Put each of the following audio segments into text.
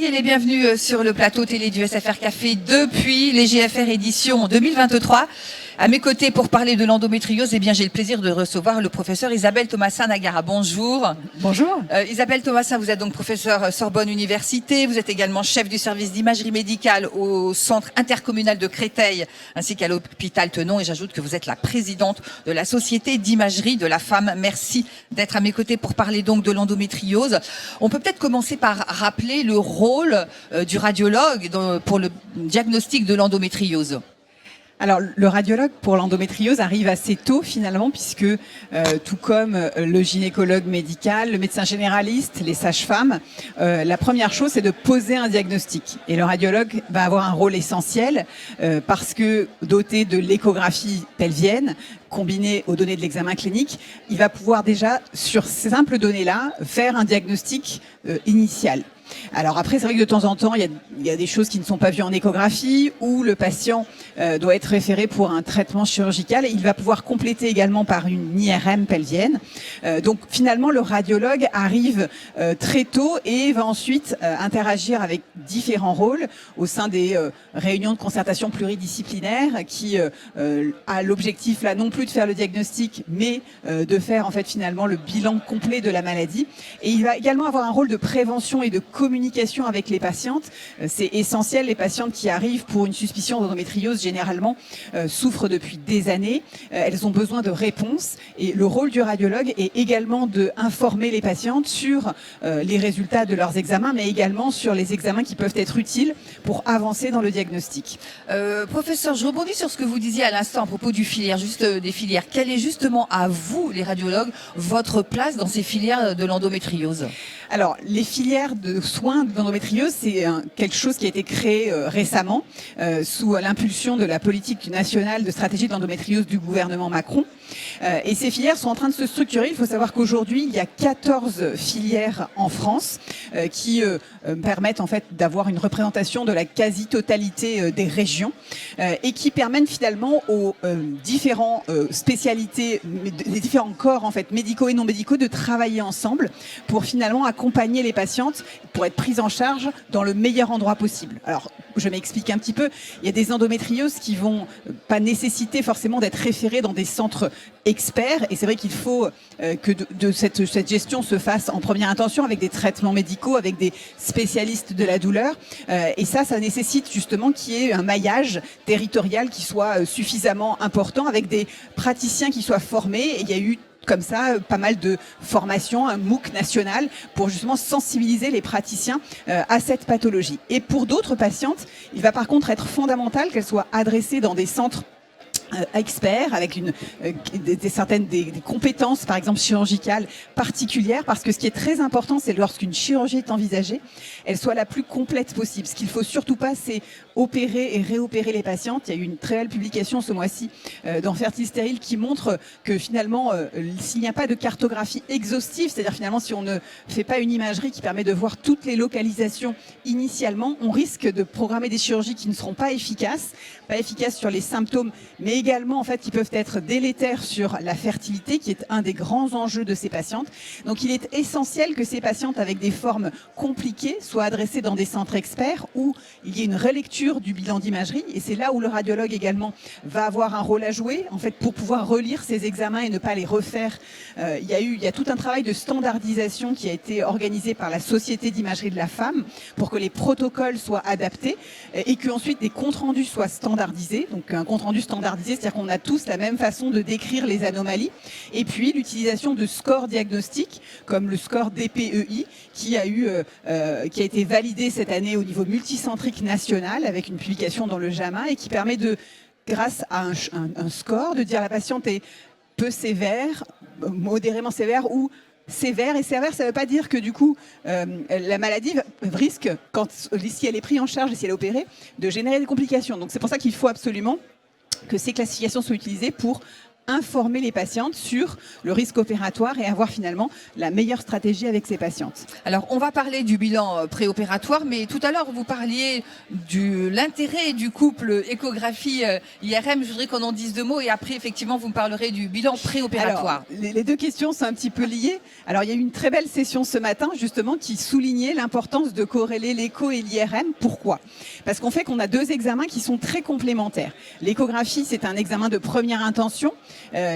Soyez les bienvenus sur le plateau télé du SFR Café depuis les GFR édition 2023. À mes côtés, pour parler de l'endométriose, eh bien, j'ai le plaisir de recevoir le professeur Isabelle Thomassin-Nagara. Bonjour. Bonjour. Isabelle Thomassin, vous êtes donc professeure Sorbonne Université. Vous êtes également chef du service d'imagerie médicale au Centre intercommunal de Créteil ainsi qu'à l'hôpital Tenon. Et j'ajoute que vous êtes la présidente de la Société d'imagerie de la femme. Merci d'être à mes côtés pour parler donc de l'endométriose. On peut peut-être commencer par rappeler le rôle du radiologue pour le diagnostic de l'endométriose. Alors, le radiologue pour l'endométriose arrive assez tôt finalement, puisque tout comme le gynécologue médical, le médecin généraliste, les sages-femmes, la première chose c'est de poser un diagnostic. Et le radiologue va avoir un rôle essentiel parce que doté de l'échographie pelvienne, combiné aux données de l'examen clinique, il va pouvoir déjà, sur ces simples données-là, faire un diagnostic initial. Alors après, c'est vrai que de temps en temps, il y a des choses qui ne sont pas vues en échographie ou le patient doit être référé pour un traitement chirurgical et il va pouvoir compléter également par une IRM pelvienne. Donc finalement, le radiologue arrive très tôt et va ensuite interagir avec différents rôles au sein des réunions de concertation pluridisciplinaire qui a l'objectif là non plus de faire le diagnostic mais de faire en fait finalement le bilan complet de la maladie. Et il va également avoir un rôle de prévention et de communication avec les patientes. C'est essentiel. Les patientes qui arrivent pour une suspicion d'endométriose, généralement, souffrent depuis des années. Elles ont besoin de réponses. Et le rôle du radiologue est également d'informer les patientes sur les résultats de leurs examens, mais également sur les examens qui peuvent être utiles pour avancer dans le diagnostic. Professeur, je rebondis sur ce que vous disiez à l'instant à propos du filière, juste des filières. Quelle est justement à vous, les radiologues, votre place dans ces filières de l'endométriose ? Alors, les filières de soins d'endométriose, c'est quelque chose qui a été créé récemment sous l'impulsion de la politique nationale de stratégie de l'endométriose du gouvernement Macron. Et ces filières sont en train de se structurer. Il faut savoir qu'aujourd'hui, il y a 14 filières en France qui permettent en fait d'avoir une représentation de la quasi-totalité des régions et qui permettent finalement aux différents spécialités, les différents corps en fait médicaux et non médicaux de travailler ensemble pour finalement accompagner les patientes pour être prises en charge dans le meilleur endroit possible. Alors, je m'explique un petit peu. Il y a des endométrioses qui vont pas nécessiter forcément d'être référées dans des centres experts. Et c'est vrai qu'il faut que cette gestion se fasse en première intention avec des traitements médicaux, avec des spécialistes de la douleur. Et ça nécessite justement qu'il y ait un maillage territorial qui soit suffisamment important avec des praticiens qui soient formés. Et il y a eu comme ça, pas mal de formations, un MOOC national pour justement sensibiliser les praticiens à cette pathologie. Et pour d'autres patientes, il va par contre être fondamental qu'elles soient adressées dans des centres experts avec certaines des compétences par exemple chirurgicales particulières, parce que ce qui est très important c'est lorsqu'une chirurgie est envisagée, elle soit la plus complète possible. Ce qu'il faut surtout pas c'est opérer et réopérer les patientes. Il y a eu une très belle publication ce mois-ci dans Fertile Stérile qui montre que finalement s'il n'y a pas de cartographie exhaustive, c'est-à-dire finalement si on ne fait pas une imagerie qui permet de voir toutes les localisations initialement, on risque de programmer des chirurgies qui ne seront pas efficaces sur les symptômes, mais également en fait qui peuvent être délétères sur la fertilité, qui est un des grands enjeux de ces patientes. Donc il est essentiel que ces patientes avec des formes compliquées soient adressées dans des centres experts où il y ait une relecture du bilan d'imagerie, et c'est là où le radiologue également va avoir un rôle à jouer en fait pour pouvoir relire ces examens et ne pas les refaire. Il y a tout un travail de standardisation qui a été organisé par la Société d'imagerie de la femme pour que les protocoles soient adaptés et que ensuite des comptes rendus soient standardisés. Donc un compte rendu standardisé, c'est-à-dire qu'on a tous la même façon de décrire les anomalies. Et puis l'utilisation de scores diagnostiques comme le score DPEI qui a été validé cette année au niveau multicentrique national avec une publication dans le JAMA et qui permet grâce à un score, de dire la patiente est peu sévère, modérément sévère ou sévère. Et sévère, ça ne veut pas dire que du coup, la maladie risque, si elle est prise en charge et si elle est opérée, de générer des complications. Donc c'est pour ça qu'il faut absolument que ces classifications soient utilisées pour informer les patientes sur le risque opératoire et avoir finalement la meilleure stratégie avec ces patientes. Alors, on va parler du bilan préopératoire, mais tout à l'heure, vous parliez de l'intérêt du couple échographie-IRM. Je voudrais qu'on en dise 2 mots et après, effectivement, vous me parlerez du bilan préopératoire. Alors, les 2 questions sont un petit peu liées. Alors, il y a eu une très belle session ce matin, justement, qui soulignait l'importance de corréler l'écho et l'IRM. Pourquoi ? Parce qu'on fait qu'on a 2 examens qui sont très complémentaires. L'échographie, c'est un examen de première intention.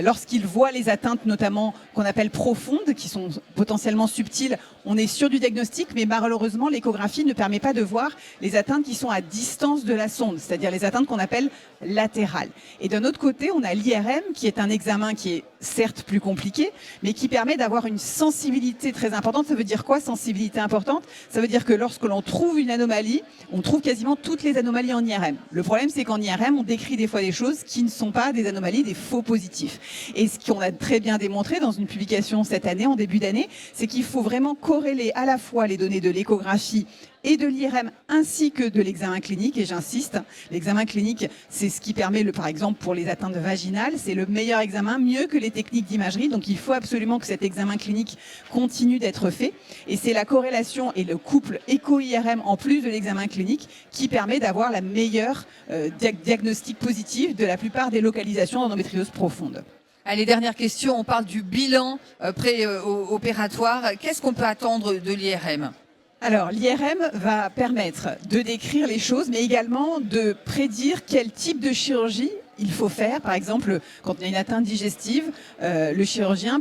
Lorsqu'il voit les atteintes, notamment qu'on appelle profondes, qui sont potentiellement subtiles, on est sûr du diagnostic, mais malheureusement, l'échographie ne permet pas de voir les atteintes qui sont à distance de la sonde, c'est-à-dire les atteintes qu'on appelle latérales. Et d'un autre côté, on a l'IRM, qui est un examen qui est certes plus compliqué, mais qui permet d'avoir une sensibilité très importante. Ça veut dire quoi, sensibilité importante ? Ça veut dire que lorsque l'on trouve une anomalie, on trouve quasiment toutes les anomalies en IRM. Le problème, c'est qu'en IRM, on décrit des fois des choses qui ne sont pas des anomalies, des faux positifs. Et ce qu'on a très bien démontré dans une publication cette année, en début d'année, c'est qu'il faut vraiment corréler à la fois les données de l'échographie et de l'IRM ainsi que de l'examen clinique. Et j'insiste, l'examen clinique, c'est ce qui permet, par exemple, pour les atteintes vaginales, c'est le meilleur examen, mieux que les techniques d'imagerie. Donc il faut absolument que cet examen clinique continue d'être fait. Et c'est la corrélation et le couple écho-IRM en plus de l'examen clinique qui permet d'avoir la meilleure diagnostic positif de la plupart des localisations d'endométriose profonde. Allez, dernière question, on parle du bilan préopératoire. Qu'est-ce qu'on peut attendre de l'IRM ? Alors, l'IRM va permettre de décrire les choses, mais également de prédire quel type de chirurgie il faut faire. Par exemple, quand il y a une atteinte digestive, le chirurgien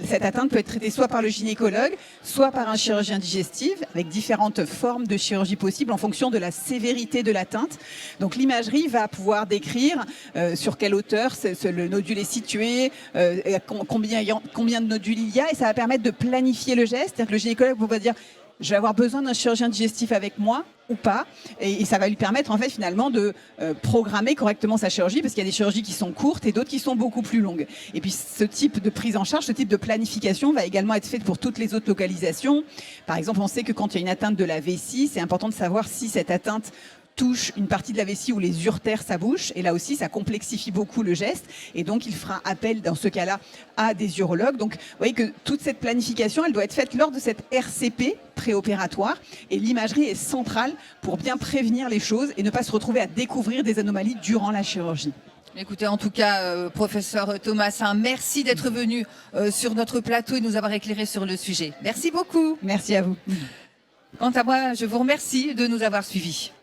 cette atteinte peut être traitée soit par le gynécologue, soit par un chirurgien digestif, avec différentes formes de chirurgie possibles en fonction de la sévérité de l'atteinte. Donc, l'imagerie va pouvoir décrire sur quelle hauteur le nodule est situé, combien de nodules il y a, et ça va permettre de planifier le geste. C'est-à-dire que le gynécologue va dire: je vais avoir besoin d'un chirurgien digestif avec moi ou pas, et ça va lui permettre en fait finalement de programmer correctement sa chirurgie, parce qu'il y a des chirurgies qui sont courtes et d'autres qui sont beaucoup plus longues. Et puis ce type de prise en charge, ce type de planification va également être fait pour toutes les autres localisations. Par exemple, on sait que quand il y a une atteinte de la vessie, c'est important de savoir si cette atteinte touche une partie de la vessie où les uretères s'abouchent, et là aussi ça complexifie beaucoup le geste, et donc il fera appel dans ce cas-là à des urologues. Donc vous voyez que toute cette planification, elle doit être faite lors de cette RCP préopératoire, et l'imagerie est centrale pour bien prévenir les choses et ne pas se retrouver à découvrir des anomalies durant la chirurgie. Écoutez, en tout cas, professeur Thomasin, merci d'être venu sur notre plateau et de nous avoir éclairé sur le sujet. Merci beaucoup. Merci à vous. Quant à moi, je vous remercie de nous avoir suivis.